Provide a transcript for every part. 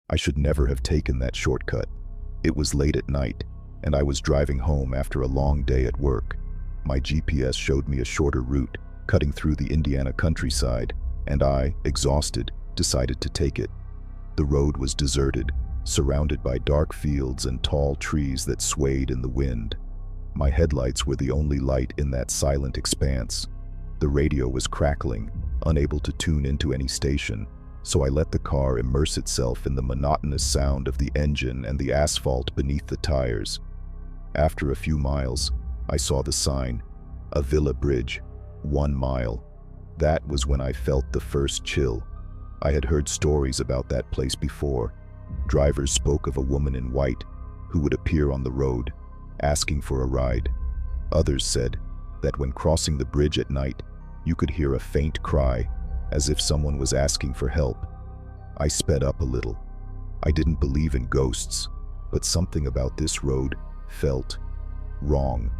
I should never have taken that shortcut. It was late at night, and I was driving home after a long day at work. My GPS showed me a shorter route, cutting through the Indiana countryside, and I, exhausted, decided to take it. The road was deserted, surrounded by dark fields and tall trees that swayed in the wind. My headlights were the only light in that silent expanse. The radio was crackling, unable to tune into any station, so I let the car immerse itself in the monotonous sound of the engine and the asphalt beneath the tires. After a few miles, I saw the sign, a villa bridge, 1 mile. That was when I felt the first chill. I had heard stories about that place before. Drivers spoke of a woman in white who would appear on the road, asking for a ride. Others said that when crossing the bridge at night, you could hear a faint cry, as if someone was asking for help. I sped up a little. I didn't believe in ghosts, but something about this road felt wrong.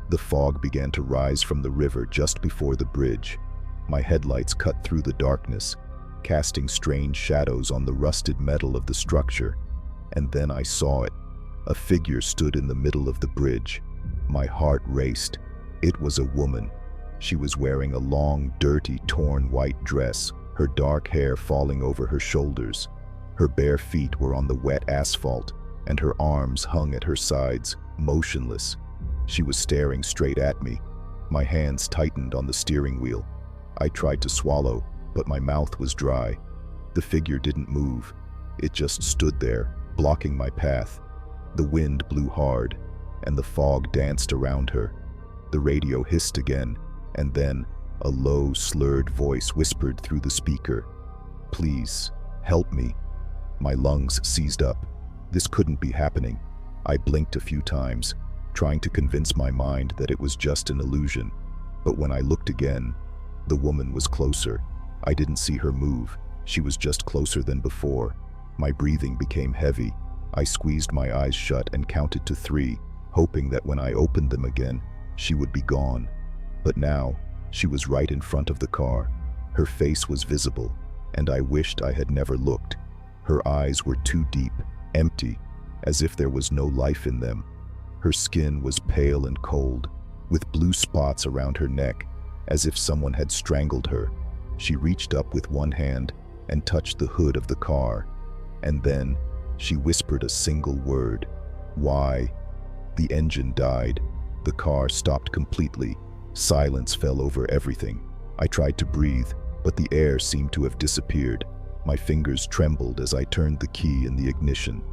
The fog began to rise from the river just before the bridge. My headlights cut through the darkness, casting strange shadows on the rusted metal of the structure. And then I saw it. A figure stood in the middle of the bridge. My heart raced. It was a woman. She was wearing a long, dirty, torn white dress, her dark hair falling over her shoulders. Her bare feet were on the wet asphalt, and her arms hung at her sides, motionless. She was staring straight at me. My hands tightened on the steering wheel. I tried to swallow, but my mouth was dry. The figure didn't move. It just stood there, blocking my path. The wind blew hard, and the fog danced around her. The radio hissed again, and then a low, slurred voice whispered through the speaker, "Please, help me." My lungs seized up. This couldn't be happening. I blinked a few times, trying to convince my mind that it was just an illusion. But when I looked again, the woman was closer. I didn't see her move. She was just closer than before. My breathing became heavy. I squeezed my eyes shut and counted to 3, hoping that when I opened them again, she would be gone. But now, she was right in front of the car. Her face was visible, and I wished I had never looked. Her eyes were too deep, empty, as if there was no life in them. Her skin was pale and cold, with blue spots around her neck, as if someone had strangled her. She reached up with one hand and touched the hood of the car, and then she whispered a single word, "Why?" The engine died. The car stopped completely. Silence fell over everything. I tried to breathe, but the air seemed to have disappeared. My fingers trembled as I turned the key in the ignition.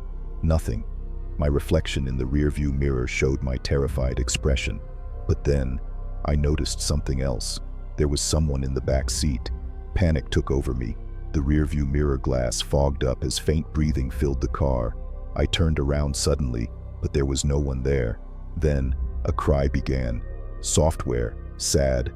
Nothing. My reflection in the rearview mirror showed my terrified expression. But then, I noticed something else. There was someone in the back seat. Panic took over me. The rearview mirror glass fogged up as faint breathing filled the car. I turned around suddenly, but there was no one there. Then, a cry began. Software, sad.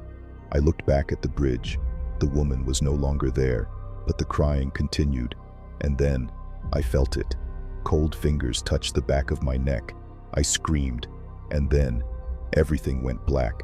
I looked back at the bridge. The woman was no longer there, but the crying continued. And then, I felt it. Cold fingers touched the back of my neck. I screamed, and then, everything went black.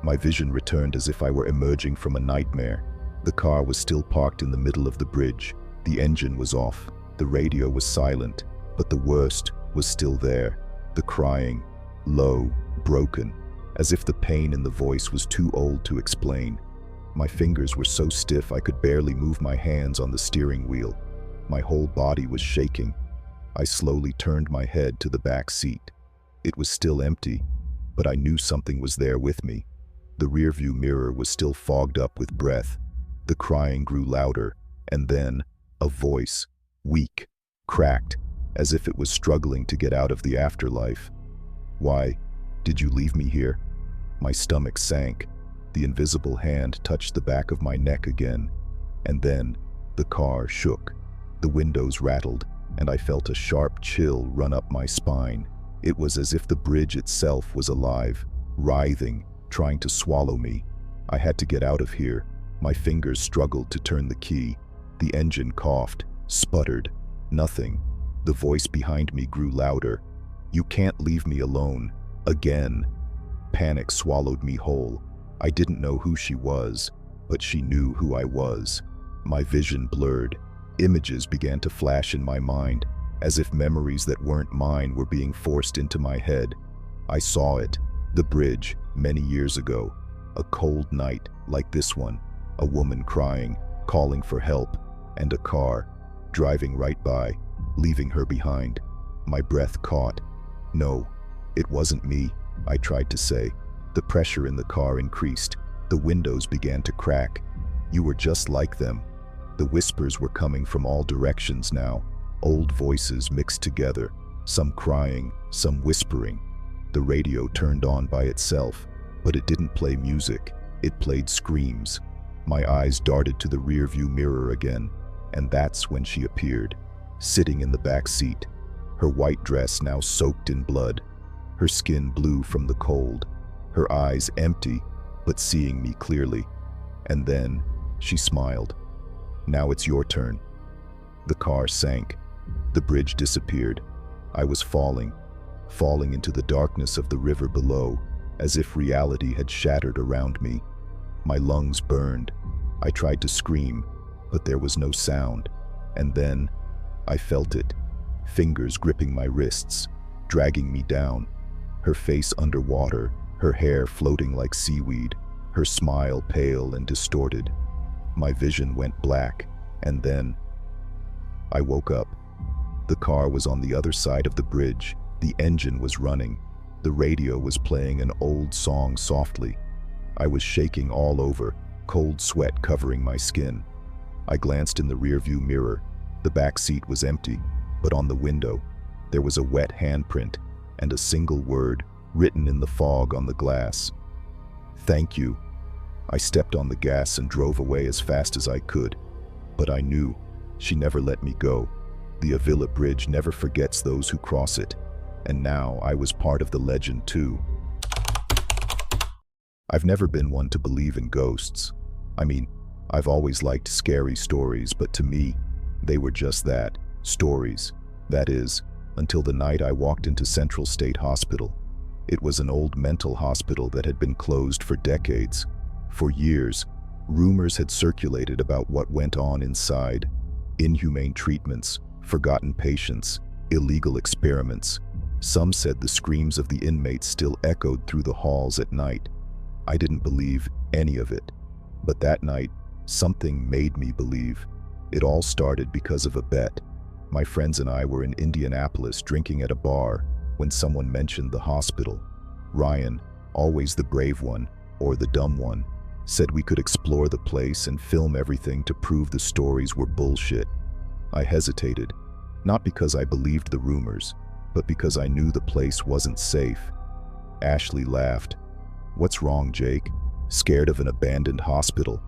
My vision returned as if I were emerging from a nightmare. The car was still parked in the middle of the bridge. The engine was off. The radio was silent, but the worst was still there. The crying, low, broken, as if the pain in the voice was too old to explain. My fingers were so stiff I could barely move my hands on the steering wheel. My whole body was shaking. I slowly turned my head to the back seat. It was still empty, but I knew something was there with me. The rearview mirror was still fogged up with breath. The crying grew louder, and then a voice, weak, cracked, as if it was struggling to get out of the afterlife. "Why did you leave me here?" My stomach sank. The invisible hand touched the back of my neck again, and then the car shook. The windows rattled, and I felt a sharp chill run up my spine. It was as if the bridge itself was alive, writhing, trying to swallow me. I had to get out of here. My fingers struggled to turn the key. The engine coughed, sputtered. Nothing. The voice behind me grew louder. "You can't leave me alone. Again." Panic swallowed me whole. I didn't know who she was, but she knew who I was. My vision blurred. Images began to flash in my mind, as if memories that weren't mine were being forced into my head. I saw it, the bridge, many years ago. A cold night, like this one. A woman crying, calling for help, and a car, driving right by, leaving her behind. My breath caught. No, it wasn't me, I tried to say. The pressure in the car increased. The windows began to crack. You were just like them. The whispers were coming from all directions now. Old voices mixed together, some crying, some whispering. The radio turned on by itself, but it didn't play music. It played screams. My eyes darted to the rearview mirror again, and that's when she appeared, sitting in the back seat, her white dress now soaked in blood, her skin blue from the cold, her eyes empty, but seeing me clearly. And then she smiled. Now it's your turn. The car sank. The bridge disappeared. I was falling into the darkness of the river below, as if reality had shattered around me. My lungs burned. I tried to scream, but there was no sound. And then I felt it, fingers gripping my wrists, dragging me down. Her face underwater, her hair floating like seaweed, her smile pale and distorted. My vision went black, and then I woke up. The car was on the other side of the bridge. The engine was running. The radio was playing an old song softly. I was shaking all over, cold sweat covering my skin. I glanced in the rearview mirror. The back seat was empty, but on the window, there was a wet handprint and a single word written in the fog on the glass. Thank you. I stepped on the gas and drove away as fast as I could. But I knew she never let me go. The Avila Bridge never forgets those who cross it. And now I was part of the legend too. I've never been one to believe in ghosts. I mean, I've always liked scary stories, but to me, they were just that, stories. That is, until the night I walked into Central State Hospital. It was an old mental hospital that had been closed for decades. For years, rumors had circulated about what went on inside. Inhumane treatments, forgotten patients, illegal experiments. Some said the screams of the inmates still echoed through the halls at night. I didn't believe any of it. But that night, something made me believe. It all started because of a bet. My friends and I were in Indianapolis drinking at a bar when someone mentioned the hospital. Ryan, always the brave one, or the dumb one, said we could explore the place and film everything to prove the stories were bullshit. I hesitated, not because I believed the rumors, but because I knew the place wasn't safe. Ashley laughed. What's wrong, Jake? Scared of an abandoned hospital?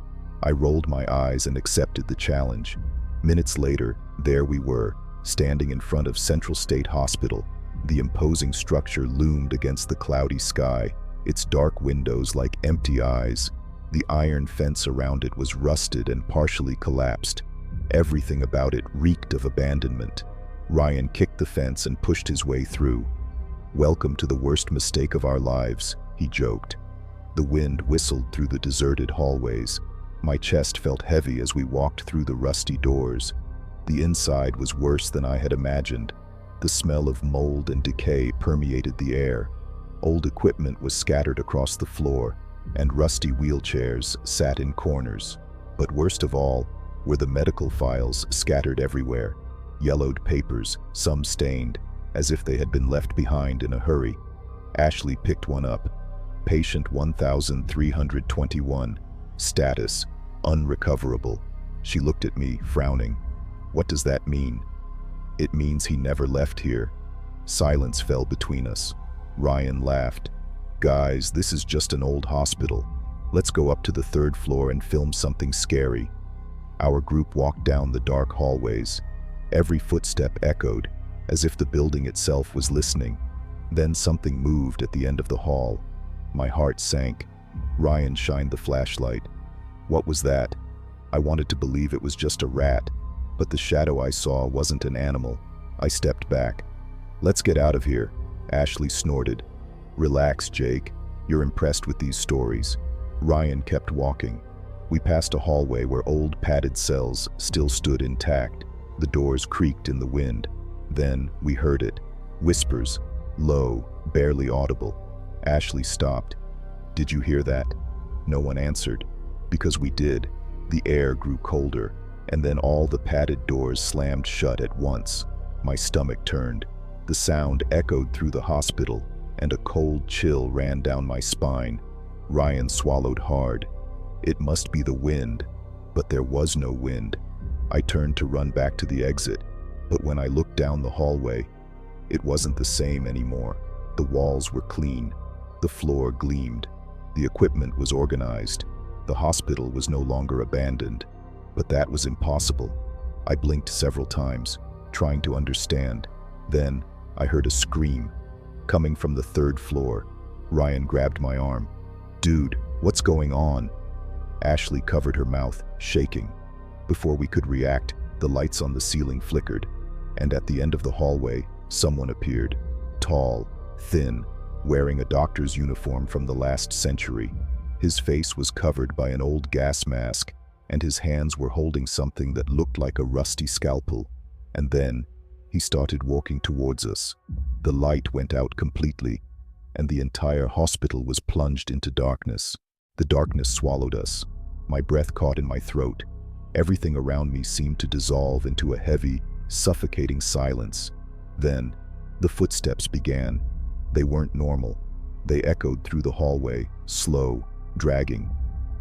I rolled my eyes and accepted the challenge. Minutes later, there we were, standing in front of Central State Hospital. The imposing structure loomed against the cloudy sky, its dark windows like empty eyes. The iron fence around it was rusted and partially collapsed. Everything about it reeked of abandonment. Ryan kicked the fence and pushed his way through. "Welcome to the worst mistake of our lives," he joked. The wind whistled through the deserted hallways. My chest felt heavy as we walked through the rusty doors. The inside was worse than I had imagined. The smell of mold and decay permeated the air. Old equipment was scattered across the floor, and rusty wheelchairs sat in corners. But worst of all were the medical files scattered everywhere. Yellowed papers, some stained, as if they had been left behind in a hurry. Ashley picked one up. Patient 1321. Status, unrecoverable. She looked at me, frowning. What does that mean? It means he never left here. Silence fell between us. Ryan laughed. Guys, this is just an old hospital. Let's go up to the third floor and film something scary. Our group walked down the dark hallways. Every footstep echoed, as if the building itself was listening. Then something moved at the end of the hall. My heart sank. Ryan shined the flashlight. What was that? I wanted to believe it was just a rat, but the shadow I saw wasn't an animal. I stepped back. Let's get out of here, Ashley snorted. Relax, Jake. You're impressed with these stories. Ryan kept walking. We passed a hallway where old padded cells still stood intact. The doors creaked in the wind. Then we heard it. Whispers, low, barely audible. Ashley stopped. "Did you hear that?" No one answered. Because we did. The air grew colder, and then all the padded doors slammed shut at once. My stomach turned. The sound echoed through the hospital, and a cold chill ran down my spine. Ryan swallowed hard. It must be the wind, but there was no wind. I turned to run back to the exit, but when I looked down the hallway, it wasn't the same anymore. The walls were clean. The floor gleamed. The equipment was organized. The hospital was no longer abandoned. But that was impossible. I blinked several times, trying to understand. Then I heard a scream, coming from the third floor. Ryan grabbed my arm. "Dude, what's going on?" Ashley covered her mouth, shaking. Before we could react, the lights on the ceiling flickered, and at the end of the hallway, someone appeared. Tall, thin, wearing a doctor's uniform from the last century. His face was covered by an old gas mask, and his hands were holding something that looked like a rusty scalpel. And then, he started walking towards us. The light went out completely, and the entire hospital was plunged into darkness. The darkness swallowed us. My breath caught in my throat. Everything around me seemed to dissolve into a heavy, suffocating silence. Then, the footsteps began. They weren't normal. They echoed through the hallway, slow, dragging,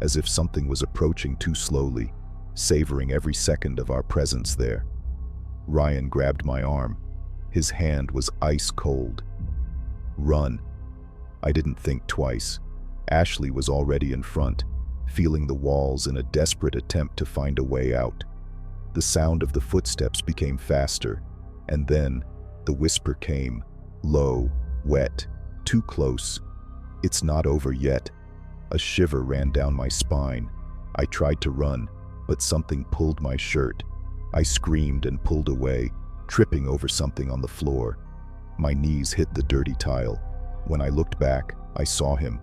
as if something was approaching too slowly, savoring every second of our presence there. Ryan grabbed my arm. His hand was ice cold. "Run." I didn't think twice. Ashley was already in front, feeling the walls in a desperate attempt to find a way out. The sound of the footsteps became faster, and then the whisper came, low, wet, too close. "It's not over yet." A shiver ran down my spine. I tried to run, but something pulled my shirt. I screamed and pulled away, tripping over something on the floor. My knees hit the dirty tile. When I looked back, I saw him.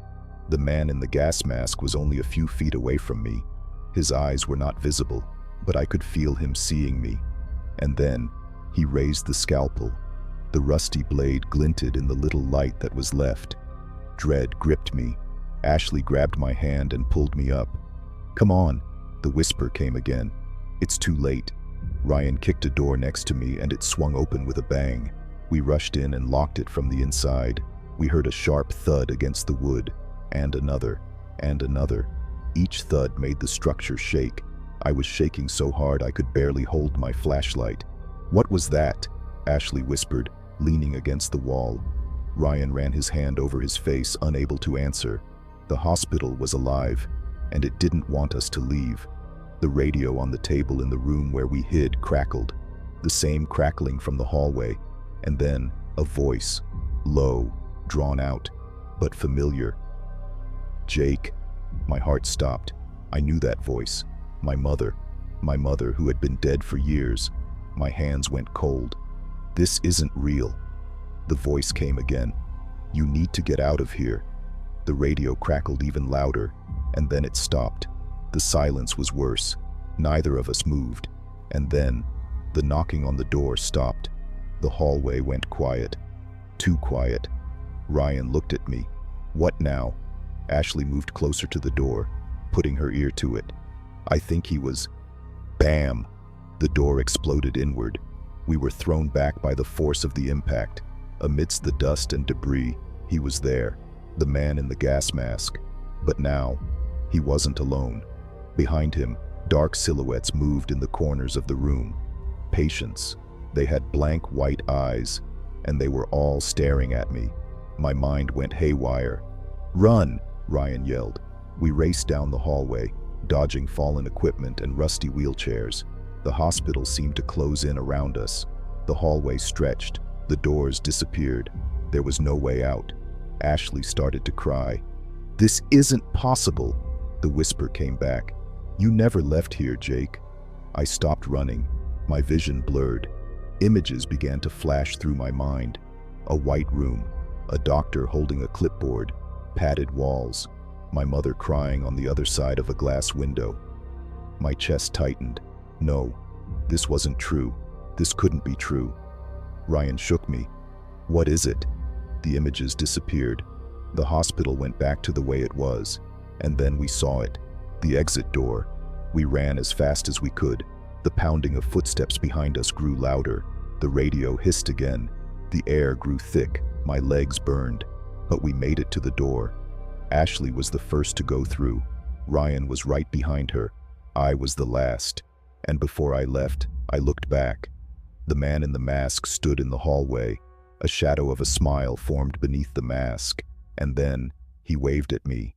The man in the gas mask was only a few feet away from me. His eyes were not visible, but I could feel him seeing me. And then, he raised the scalpel. The rusty blade glinted in the little light that was left. Dread gripped me. Ashley grabbed my hand and pulled me up. "Come on," the whisper came again. "It's too late." Ryan kicked a door next to me and it swung open with a bang. We rushed in and locked it from the inside. We heard a sharp thud against the wood, and another, and another. Each thud made the structure shake. I was shaking so hard I could barely hold my flashlight. "What was that?" Ashley whispered, leaning against the wall. Ryan ran his hand over his face, unable to answer. The hospital was alive, and it didn't want us to leave. The radio on the table in the room where we hid crackled, the same crackling from the hallway, and then a voice, low, drawn out, but familiar. "Jake." My heart stopped. I knew that voice. My mother who had been dead for years. My hands went cold. "This isn't real." The voice came again. "You need to get out of here." The radio crackled even louder, and then it stopped. The silence was worse. Neither of us moved. And then, the knocking on the door stopped. The hallway went quiet. Too quiet. Ryan looked at me. "What now?" Ashley moved closer to the door, putting her ear to it. I think he was... Bam! The door exploded inward. We were thrown back by the force of the impact. Amidst the dust and debris, he was there, the man in the gas mask. But now, he wasn't alone. Behind him, dark silhouettes moved in the corners of the room. Patients. They had blank white eyes, and they were all staring at me. My mind went haywire. "Run!" Ryan yelled. We raced down the hallway, dodging fallen equipment and rusty wheelchairs. The hospital seemed to close in around us. The hallway stretched. The doors disappeared. There was no way out. Ashley started to cry. "This isn't possible!" The whisper came back. "You never left here, Jake." I stopped running. My vision blurred. Images began to flash through my mind. A white room, a doctor holding a clipboard, padded walls. my mother crying on the other side of a glass window. My chest tightened. No, this wasn't true. This couldn't be true. Ryan shook me. What is it? The images disappeared. The hospital went back to the way it was. And then we saw it. The exit door. We ran as fast as we could. The pounding of footsteps behind us grew louder. The radio hissed again. The air grew thick. My legs burned. But we made it to the door. Ashley was the first to go through. Ryan was right behind her. I was the last. And before I left, I looked back. The man in the mask stood in the hallway. A shadow of a smile formed beneath the mask. And then, he waved at me.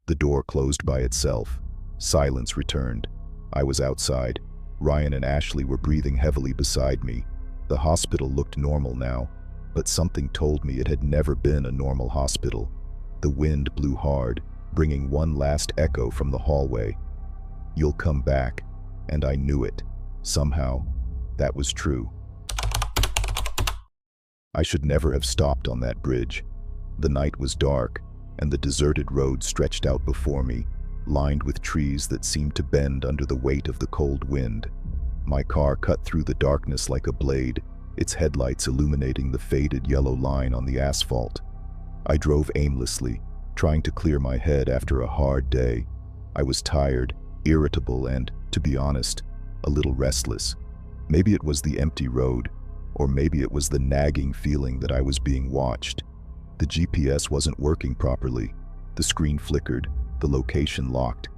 The door closed by itself. Silence returned. I was outside. Ryan and Ashley were breathing heavily beside me. The hospital looked normal now, but something told me it had never been a normal hospital. The wind blew hard, bringing one last echo from the hallway. You'll come back, and I knew it. Somehow, that was true. I should never have stopped on that bridge. The night was dark, and the deserted road stretched out before me, lined with trees that seemed to bend under the weight of the cold wind. My car cut through the darkness like a blade, its headlights illuminating the faded yellow line on the asphalt. I drove aimlessly, trying to clear my head after a hard day. I was tired, irritable, and, to be honest, a little restless. Maybe it was the empty road, or maybe it was the nagging feeling that I was being watched. The GPS wasn't working properly. The screen flickered, the location locked.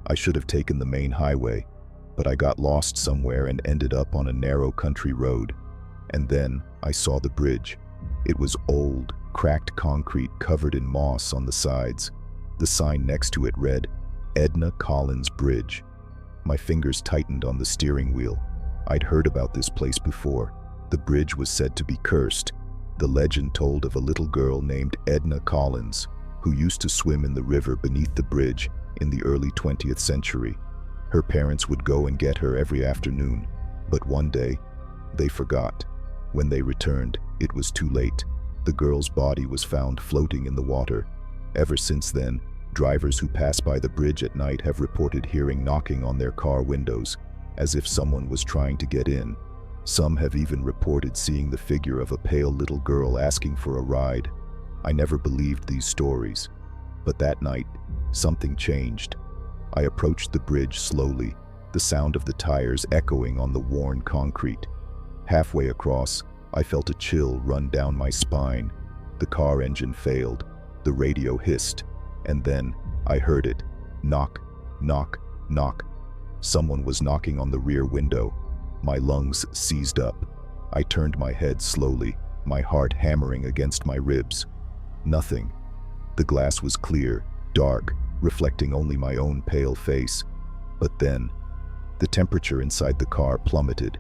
I should have taken the main highway, but I got lost somewhere and ended up on a narrow country road. And then I saw the bridge. It was old, cracked concrete covered in moss on the sides. The sign next to it read, Edna Collins Bridge. My fingers tightened on the steering wheel. I'd heard about this place before. The bridge was said to be cursed. The legend told of a little girl named Edna Collins, who used to swim in the river beneath the bridge in the early 20th century. Her parents would go and get her every afternoon, but one day, they forgot. When they returned, it was too late. The girl's body was found floating in the water. Ever since then, drivers who pass by the bridge at night have reported hearing knocking on their car windows, as if someone was trying to get in. Some have even reported seeing the figure of a pale little girl asking for a ride. I never believed these stories. But that night, something changed. I approached the bridge slowly, the sound of the tires echoing on the worn concrete. Halfway across, I felt a chill run down my spine. The car engine failed. The radio hissed. And then, I heard it. Knock, knock, knock. Someone was knocking on the rear window. My lungs seized up. I turned my head slowly, my heart hammering against my ribs. Nothing. The glass was clear, dark, reflecting only my own pale face. But then, the temperature inside the car plummeted.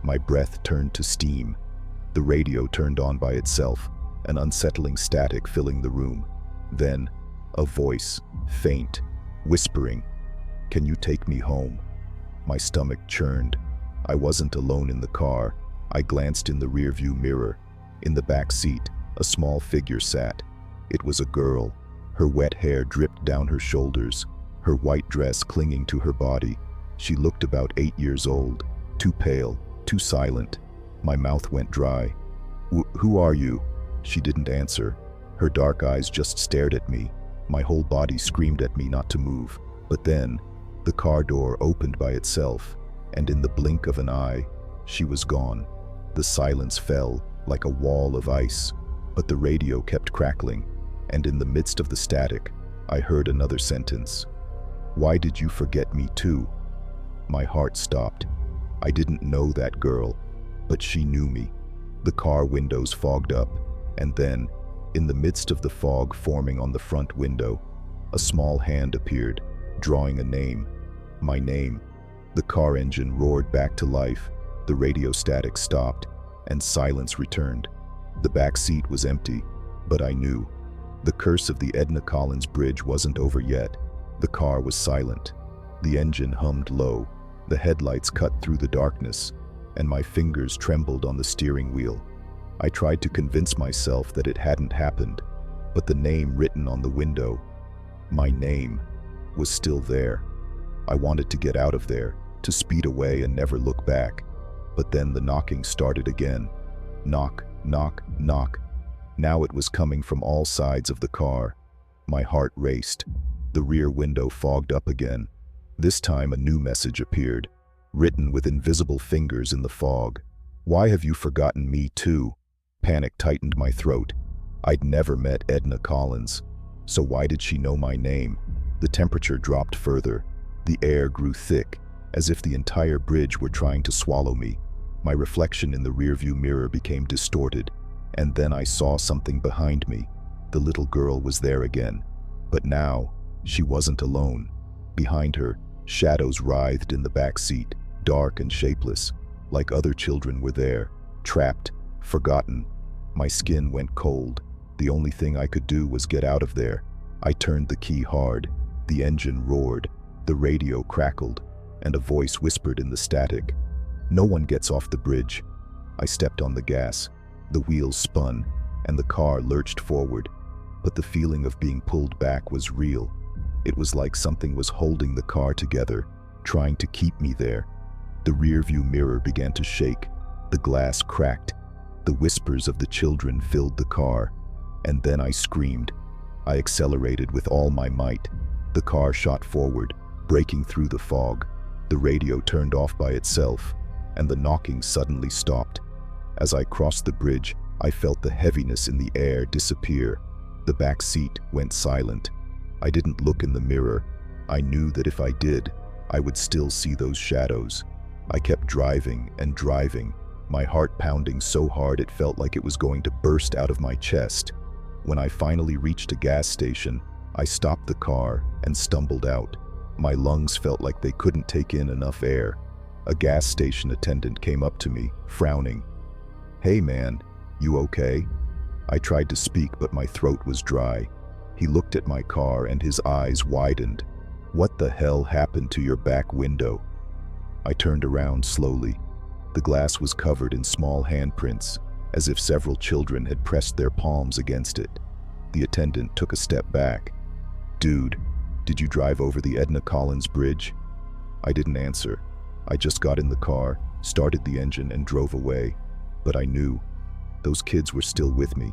My breath turned to steam. The radio turned on by itself, an unsettling static filling the room. Then, a voice, faint, whispering, "Can you take me home?" My stomach churned. I wasn't alone in the car. I glanced in the rearview mirror. In the back seat, a small figure sat. It was a girl. Her wet hair dripped down her shoulders, her white dress clinging to her body. She looked about 8 years old, too pale, too silent. My mouth went dry. Who are you?" She didn't answer. Her dark eyes just stared at me. My whole body screamed at me not to move. But then, the car door opened by itself, and in the blink of an eye, she was gone. The silence fell like a wall of ice, but the radio kept crackling, and in the midst of the static, I heard another sentence. "Why did you forget me too?" My heart stopped. I didn't know that girl, but she knew me. The car windows fogged up, and then, in the midst of the fog forming on the front window, a small hand appeared, drawing a name. My name. The car engine roared back to life, the radio static stopped, and silence returned. The back seat was empty, but I knew. The curse of the Edna Collins Bridge wasn't over yet. The car was silent. The engine hummed low. The headlights cut through the darkness, and my fingers trembled on the steering wheel. I tried to convince myself that it hadn't happened, but the name written on the window, My name was still there. I wanted to get out of there, to speed away and never look back. But then the knocking started again. Knock, knock, knock. Now it was coming from all sides of the car. My heart raced. The rear window fogged up again. This time a new message appeared, written with invisible fingers in the fog. "Why have you forgotten me too?" Panic tightened my throat. I'd never met Edna Collins. So why did she know my name? The temperature dropped further. The air grew thick, as if the entire bridge were trying to swallow me. My reflection in the rearview mirror became distorted, and then I saw something behind me. The little girl was there again. But now, she wasn't alone. Behind her, shadows writhed in the back seat, dark and shapeless, like other children were there, trapped, forgotten. My skin went cold. The only thing I could do was get out of there. I turned the key hard. The engine roared. The radio crackled, and a voice whispered in the static, "No one gets off the bridge." I stepped on the gas. The wheels spun, and the car lurched forward. But the feeling of being pulled back was real. It was like something was holding the car together, trying to keep me there. The rearview mirror began to shake. The glass cracked. The whispers of the children filled the car. And then I screamed. I accelerated with all my might. The car shot forward, breaking through the fog. The radio turned off by itself, and the knocking suddenly stopped. As I crossed the bridge, I felt the heaviness in the air disappear. The back seat went silent. I didn't look in the mirror. I knew that if I did, I would still see those shadows. I kept driving and driving, my heart pounding so hard it felt like it was going to burst out of my chest. When I finally reached a gas station, I stopped the car and stumbled out. My lungs felt like they couldn't take in enough air. A gas station attendant came up to me, frowning. "Hey man, you okay?" I tried to speak, but my throat was dry. He looked at my car and his eyes widened. "What the hell happened to your back window?" I turned around slowly. The glass was covered in small handprints, as if several children had pressed their palms against it. The attendant took a step back. "Dude, did you drive over the Edna Collins Bridge?" I didn't answer. I just got in the car, started the engine, and drove away. But I knew those kids were still with me,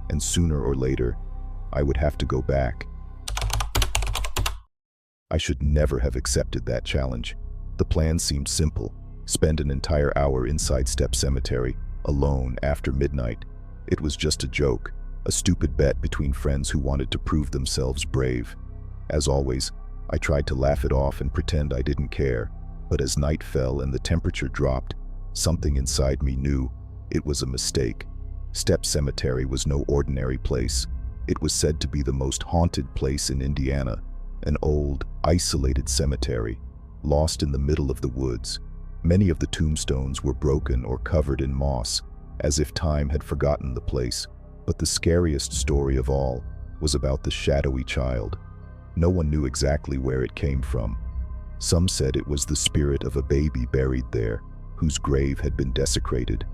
and sooner or later, I would have to go back. I should never have accepted that challenge. The plan seemed simple: spend an entire hour inside Step Cemetery, alone after midnight. It was just a joke, a stupid bet between friends who wanted to prove themselves brave. As always, I tried to laugh it off and pretend I didn't care, but as night fell and the temperature dropped, something inside me knew it was a mistake. Step Cemetery was no ordinary place. It was said to be the most haunted place in Indiana, an old, isolated cemetery, lost in the middle of the woods. Many of the tombstones were broken or covered in moss, as if time had forgotten the place. But the scariest story of all was about the shadowy child. No one knew exactly where it came from. Some said it was the spirit of a baby buried there, whose grave had been desecrated.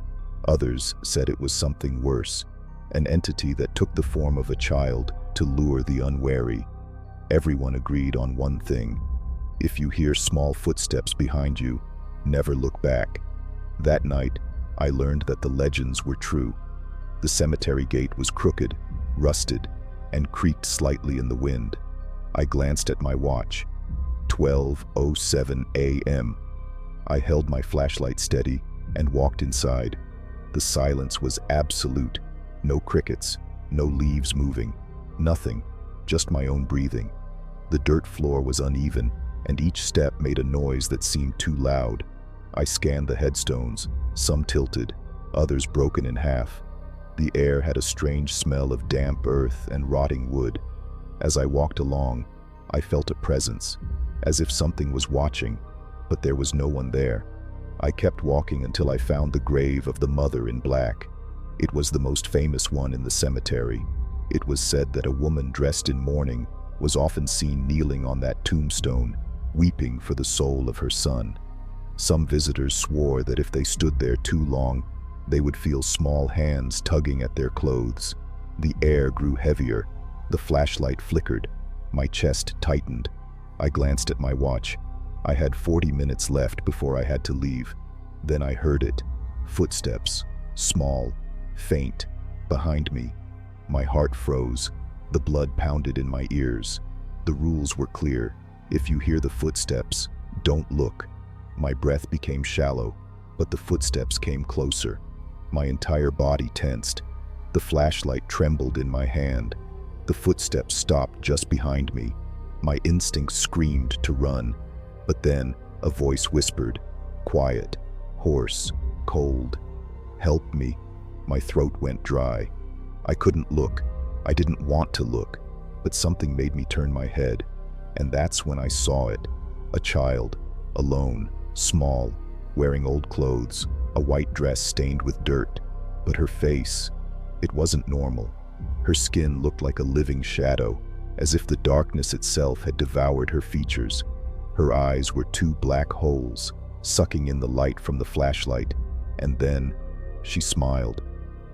Others said it was something worse, an entity that took the form of a child to lure the unwary. Everyone agreed on one thing: if you hear small footsteps behind you, never look back. That night, I learned that the legends were true. The cemetery gate was crooked, rusted, and creaked slightly in the wind. I glanced at my watch. 12:07 a.m. I held my flashlight steady and walked inside. The silence was absolute. No crickets, no leaves moving, nothing, just my own breathing. The dirt floor was uneven, and each step made a noise that seemed too loud. I scanned the headstones, some tilted, others broken in half. The air had a strange smell of damp earth and rotting wood. As I walked along, I felt a presence, as if something was watching, but there was no one there. I kept walking until I found the grave of the mother in black. It was the most famous one in the cemetery. It was said that a woman dressed in mourning was often seen kneeling on that tombstone, weeping for the soul of her son. Some visitors swore that if they stood there too long, they would feel small hands tugging at their clothes. The air grew heavier. The flashlight flickered. My chest tightened. I glanced at my watch. I had 40 minutes left before I had to leave. Then I heard it. Footsteps. Small. Faint. Behind me. My heart froze. The blood pounded in my ears. The rules were clear. If you hear the footsteps, don't look. My breath became shallow, but the footsteps came closer. My entire body tensed. The flashlight trembled in my hand. The footsteps stopped just behind me. My instincts screamed to run, but then a voice whispered, quiet, hoarse, cold. "Help me." My throat went dry. I couldn't look. I didn't want to look, but something made me turn my head, and that's when I saw it. A child, alone, small, wearing old clothes, a white dress stained with dirt, but her face, it wasn't normal. Her skin looked like a living shadow, as if the darkness itself had devoured her features. Her eyes were two black holes, sucking in the light from the flashlight, and then she smiled.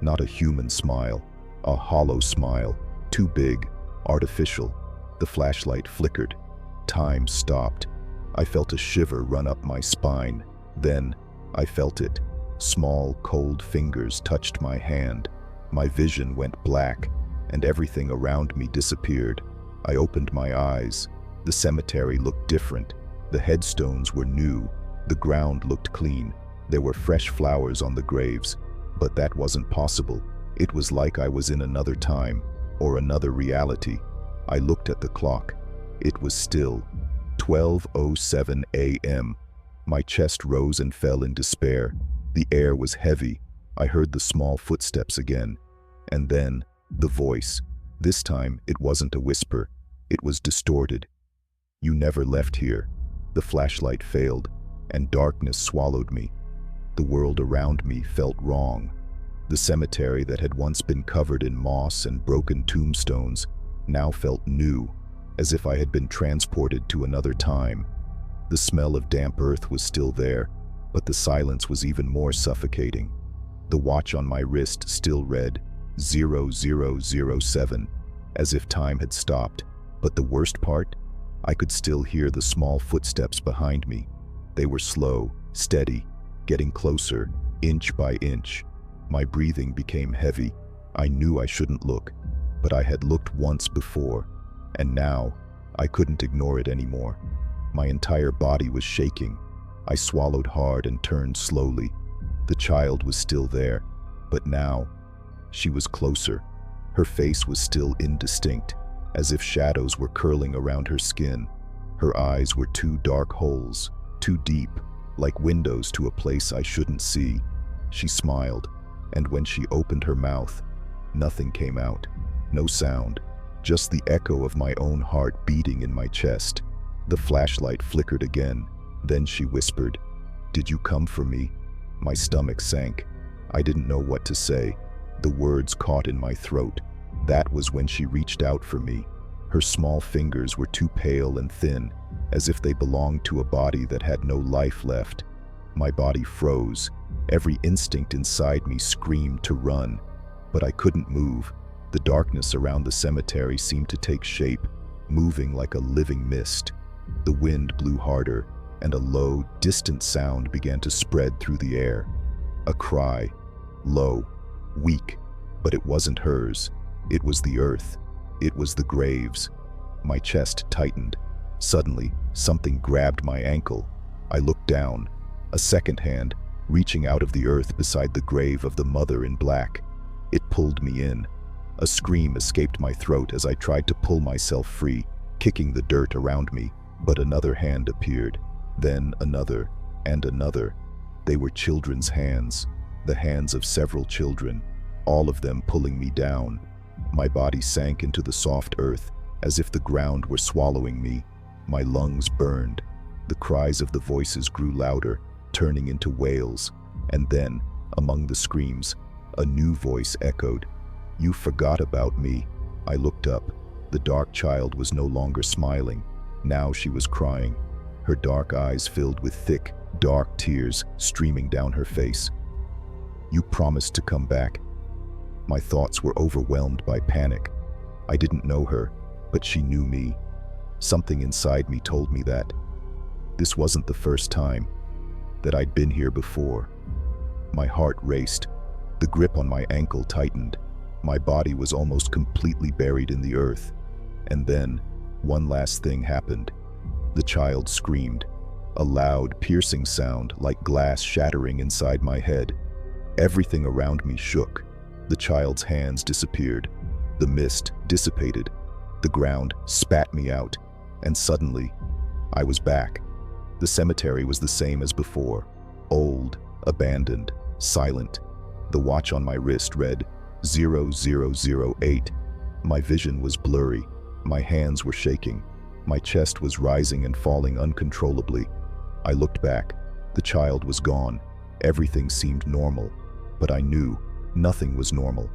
Not a human smile, a hollow smile, too big, artificial. The flashlight flickered. Time stopped. I felt a shiver run up my spine. Then I felt it. Small, cold fingers touched my hand. My vision went black, and everything around me disappeared. I opened my eyes. The cemetery looked different. The headstones were new. The ground looked clean. There were fresh flowers on the graves. But that wasn't possible. It was like I was in another time, or another reality. I looked at the clock. It was still 12:07 a.m. My chest rose and fell in despair. The air was heavy. I heard the small footsteps again. And then, the voice. This time, it wasn't a whisper. It was distorted. "You never left here." The flashlight failed, and darkness swallowed me. The world around me felt wrong. The cemetery that had once been covered in moss and broken tombstones now felt new, as if I had been transported to another time. The smell of damp earth was still there, but the silence was even more suffocating. The watch on my wrist still read 0007, as if time had stopped. But the worst part? I could still hear the small footsteps behind me. They were slow, steady, getting closer, inch by inch. My breathing became heavy. I knew I shouldn't look, but I had looked once before, and now I couldn't ignore it anymore. My entire body was shaking. I swallowed hard and turned slowly. The child was still there, but now she was closer. Her face was still indistinct, as if shadows were curling around her skin. Her eyes were two dark holes, too deep, like windows to a place I shouldn't see. She smiled, and when she opened her mouth, nothing came out. No sound, just the echo of my own heart beating in my chest. The flashlight flickered again. Then she whispered, "Did you come for me?" My stomach sank. I didn't know what to say. The words caught in my throat. That was when she reached out for me. Her small fingers were too pale and thin, as if they belonged to a body that had no life left. My body froze. Every instinct inside me screamed to run, but I couldn't move. The darkness around the cemetery seemed to take shape, moving like a living mist. The wind blew harder, and a low, distant sound began to spread through the air. A cry, low, weak, but it wasn't hers. It was the earth. It was the graves. My chest tightened. Suddenly, something grabbed my ankle. I looked down. A second hand, reaching out of the earth beside the grave of the mother in black. It pulled me in. A scream escaped my throat as I tried to pull myself free, kicking the dirt around me. But another hand appeared. Then another, and another. They were children's hands, the hands of several children, all of them pulling me down. My body sank into the soft earth, as if the ground were swallowing me. My lungs burned. The cries of the voices grew louder, turning into wails. And then, among the screams, a new voice echoed. "You forgot about me." I looked up. The dark child was no longer smiling. Now she was crying. Her dark eyes filled with thick, dark tears streaming down her face. "You promised to come back." My thoughts were overwhelmed by panic. I didn't know her, but she knew me. Something inside me told me that this wasn't the first time that I'd been here before. My heart raced. The grip on my ankle tightened. My body was almost completely buried in the earth. And then, one last thing happened. The child screamed, a loud, piercing sound like glass shattering inside my head. Everything around me shook. The child's hands disappeared. The mist dissipated. The ground spat me out. And suddenly, I was back. The cemetery was the same as before. Old, abandoned, silent. The watch on my wrist read 0008. My vision was blurry. My hands were shaking. My chest was rising and falling uncontrollably. I looked back. The child was gone. Everything seemed normal. But I knew nothing was normal.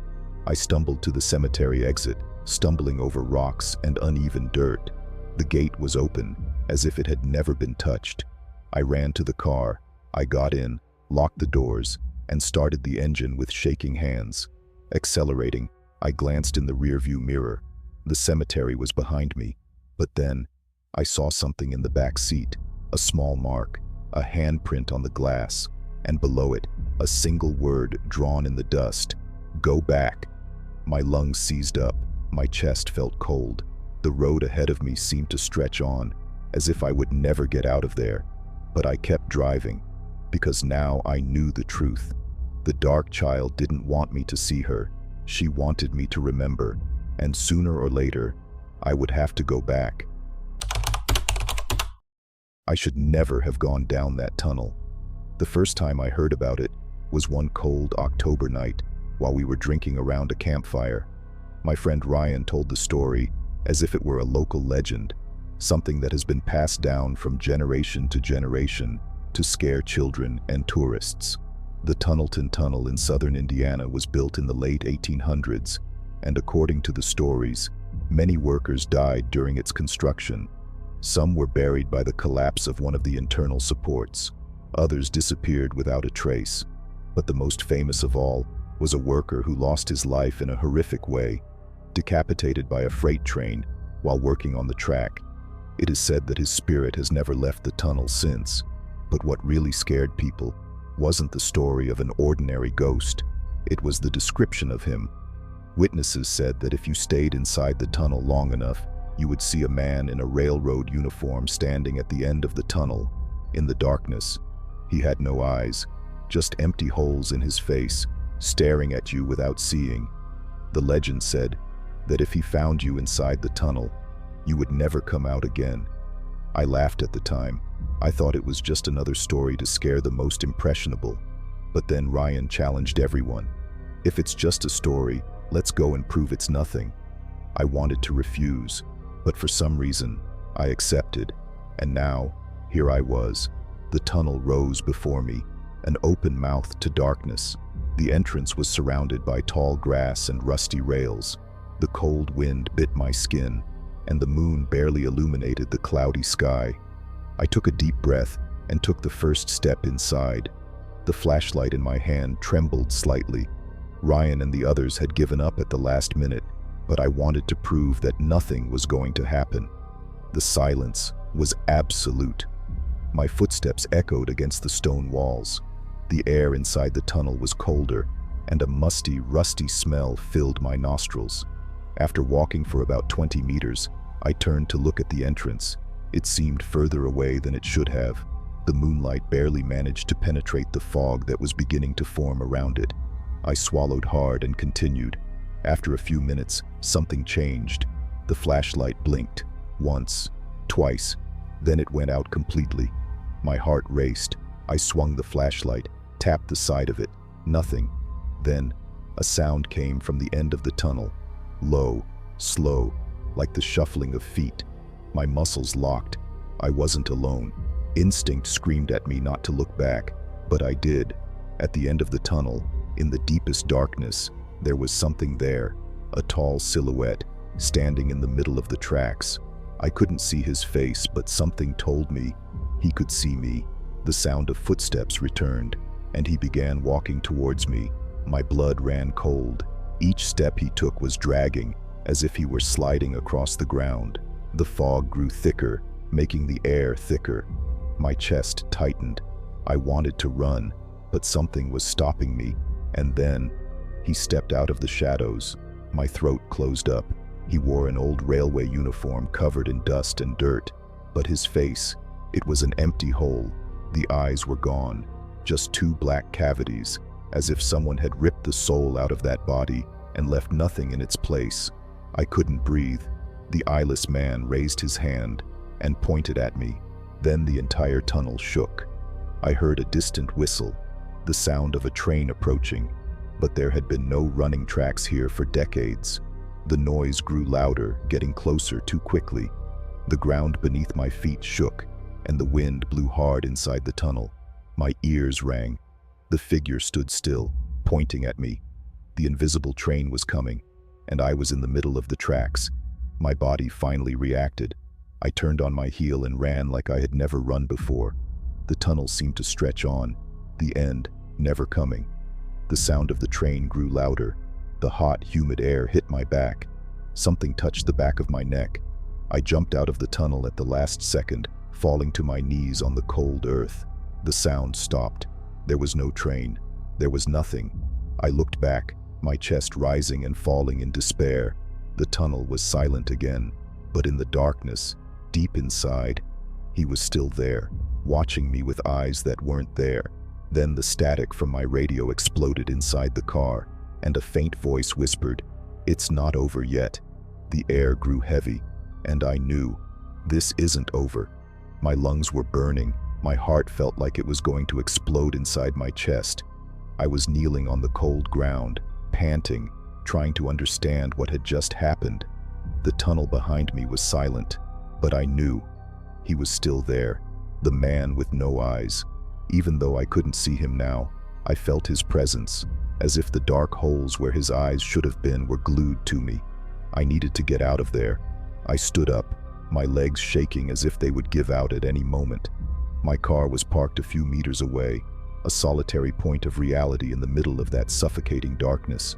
I stumbled to the cemetery exit, stumbling over rocks and uneven dirt. The gate was open, as if it had never been touched. I ran to the car. I got in, locked the doors, and started the engine with shaking hands. Accelerating, I glanced in the rearview mirror. The cemetery was behind me, but then I saw something in the back seat, a small mark, a handprint on the glass, and below it, a single word drawn in the dust: "Go back." My lungs seized up. My chest felt cold. The road ahead of me seemed to stretch on, as if I would never get out of there. But I kept driving, because now I knew the truth. The dark child didn't want me to see her. She wanted me to remember, and sooner or later, I would have to go back. I should never have gone down that tunnel. The first time I heard about it was one cold October night while we were drinking around a campfire. My friend Ryan told the story as if it were a local legend, something that has been passed down from generation to generation to scare children and tourists. The Tunnelton Tunnel in southern Indiana was built in the late 1800s, and according to the stories, many workers died during its construction. Some were buried by the collapse of one of the internal supports. Others disappeared without a trace. But the most famous of all was a worker who lost his life in a horrific way, decapitated by a freight train while working on the track. It is said that his spirit has never left the tunnel since. But what really scared people wasn't the story of an ordinary ghost. It was the description of him. Witnesses said that if you stayed inside the tunnel long enough, you would see a man in a railroad uniform standing at the end of the tunnel. In the darkness, he had no eyes, just empty holes in his face, staring at you without seeing. The legend said that if he found you inside the tunnel, you would never come out again. I laughed at the time. I thought it was just another story to scare the most impressionable. But then Ryan challenged everyone. If it's just a story, let's go and prove it's nothing. I wanted to refuse, but for some reason, I accepted. And now, here I was. The tunnel rose before me, an open mouth to darkness. The entrance was surrounded by tall grass and rusty rails. The cold wind bit my skin, and the moon barely illuminated the cloudy sky. I took a deep breath and took the first step inside. The flashlight in my hand trembled slightly. Ryan and the others had given up at the last minute, but I wanted to prove that nothing was going to happen. The silence was absolute. My footsteps echoed against the stone walls. The air inside the tunnel was colder, and a musty, rusty smell filled my nostrils. After walking for about 20 meters, I turned to look at the entrance. It seemed further away than it should have. The moonlight barely managed to penetrate the fog that was beginning to form around it. I swallowed hard and continued. After a few minutes, something changed. The flashlight blinked, once, twice, then it went out completely. My heart raced. I swung the flashlight, tapped the side of it. Nothing. Then, a sound came from the end of the tunnel. Low, slow, like the shuffling of feet. My muscles locked. I wasn't alone. Instinct screamed at me not to look back, but I did. At the end of the tunnel, in the deepest darkness, there was something there, a tall silhouette, standing in the middle of the tracks. I couldn't see his face, but something told me he could see me. The sound of footsteps returned, and he began walking towards me. My blood ran cold. Each step he took was dragging, as if he were sliding across the ground. The fog grew thicker, making the air thicker. My chest tightened. I wanted to run, but something was stopping me. And then, he stepped out of the shadows. My throat closed up. He wore an old railway uniform covered in dust and dirt. But his face, it was an empty hole. The eyes were gone, just two black cavities, as if someone had ripped the soul out of that body and left nothing in its place. I couldn't breathe. The eyeless man raised his hand and pointed at me. Then the entire tunnel shook. I heard a distant whistle, the sound of a train approaching, but there had been no running tracks here for decades. The noise grew louder, getting closer too quickly. The ground beneath my feet shook, and the wind blew hard inside the tunnel. My ears rang. The figure stood still, pointing at me. The invisible train was coming, and I was in the middle of the tracks. My body finally reacted. I turned on my heel and ran like I had never run before. The tunnel seemed to stretch on, the end never coming. The sound of the train grew louder. The hot, humid air hit my back. Something touched the back of my neck. I jumped out of the tunnel at the last second, falling to my knees on the cold earth. The sound stopped. There was no train. There was nothing. I looked back, my chest rising and falling in despair. The tunnel was silent again, but in the darkness, deep inside, he was still there, watching me with eyes that weren't there. Then the static from my radio exploded inside the car, and a faint voice whispered, "It's not over yet." The air grew heavy, and I knew, this isn't over. My lungs were burning. My heart felt like it was going to explode inside my chest. I was kneeling on the cold ground, panting, trying to understand what had just happened. The tunnel behind me was silent, but I knew he was still there, the man with no eyes. Even though I couldn't see him now, I felt his presence, as if the dark holes where his eyes should have been were glued to me. I needed to get out of there. I stood up, my legs shaking as if they would give out at any moment. My car was parked a few meters away, a solitary point of reality in the middle of that suffocating darkness.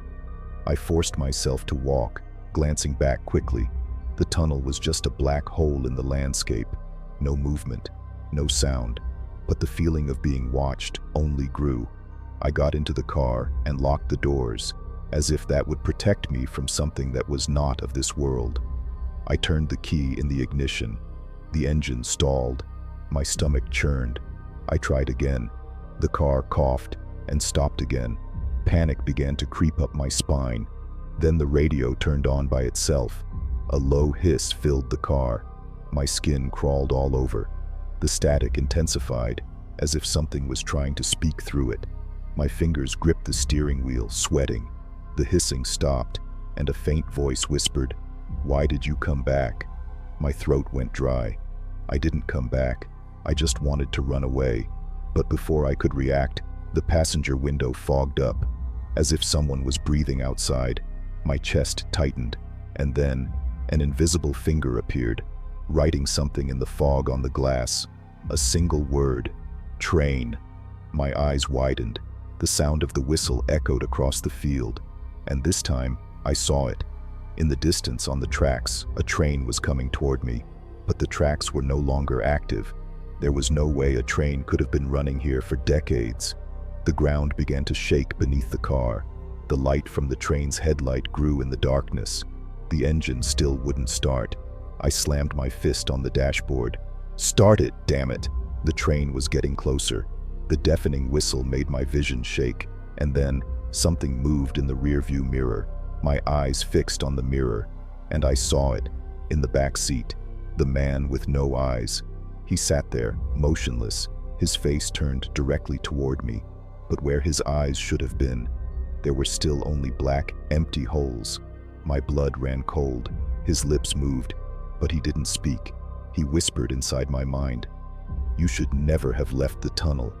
I forced myself to walk, glancing back quickly. The tunnel was just a black hole in the landscape. No movement, no sound, but the feeling of being watched only grew. I got into the car and locked the doors, as if that would protect me from something that was not of this world. I turned the key in the ignition. The engine stalled. My stomach churned. I tried again. The car coughed and stopped again. Panic began to creep up my spine. Then the radio turned on by itself. A low hiss filled the car. My skin crawled all over. The static intensified, as if something was trying to speak through it. My fingers gripped the steering wheel, sweating. The hissing stopped, and a faint voice whispered, "Why did you come back?" My throat went dry. I didn't come back. I just wanted to run away. But before I could react, the passenger window fogged up, as if someone was breathing outside. My chest tightened, and then an invisible finger appeared, writing something in the fog on the glass. A single word: train. My eyes widened. The sound of the whistle echoed across the field, and this time I saw it. In the distance on the tracks, a train was coming toward me, but the tracks were no longer active. There was no way a train could have been running here for decades. The ground began to shake beneath the car. The light from the train's headlight grew in the darkness. The engine still wouldn't start. I slammed my fist on the dashboard. "Start it, damn it!" The train was getting closer. The deafening whistle made my vision shake, and then something moved in the rearview mirror. My eyes fixed on the mirror, and I saw it. In the back seat, the man with no eyes. He sat there, motionless, his face turned directly toward me. But where his eyes should have been, there were still only black, empty holes. My blood ran cold. His lips moved, but he didn't speak. He whispered inside my mind, "You should never have left the tunnel."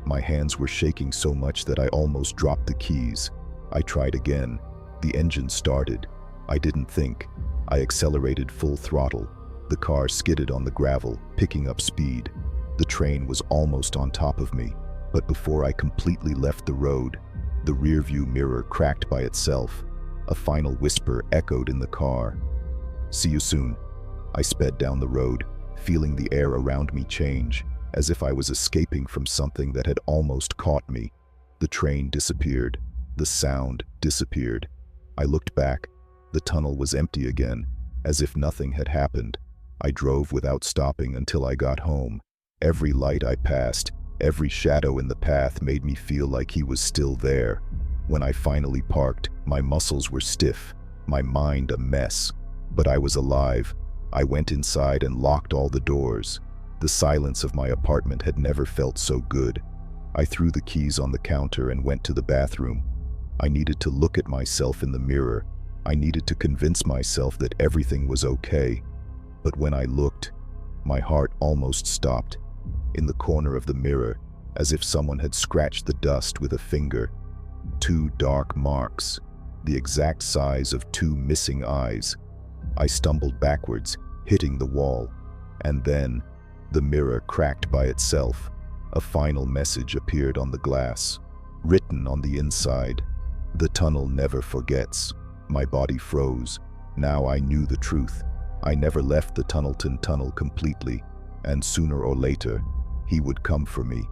My hands were shaking so much that I almost dropped the keys. I tried again. The engine started. I didn't think. I accelerated full throttle. The car skidded on the gravel, picking up speed. The train was almost on top of me, but before I completely left the road, the rearview mirror cracked by itself. A final whisper echoed in the car. "See you soon." I sped down the road, feeling the air around me change, as if I was escaping from something that had almost caught me. The train disappeared. The sound disappeared. I looked back. The tunnel was empty again, as if nothing had happened. I drove without stopping until I got home. Every light I passed, every shadow in the path made me feel like he was still there. When I finally parked, my muscles were stiff, my mind a mess. But I was alive. I went inside and locked all the doors. The silence of my apartment had never felt so good. I threw the keys on the counter and went to the bathroom. I needed to look at myself in the mirror. I needed to convince myself that everything was okay. But when I looked, my heart almost stopped. In the corner of the mirror, as if someone had scratched the dust with a finger, 2 dark marks, the exact size of 2 missing eyes. I stumbled backwards, hitting the wall, and then the mirror cracked by itself. A final message appeared on the glass, written on the inside. "The tunnel never forgets." My body froze. Now I knew the truth. I never left the Tunnelton tunnel completely, and sooner or later, he would come for me.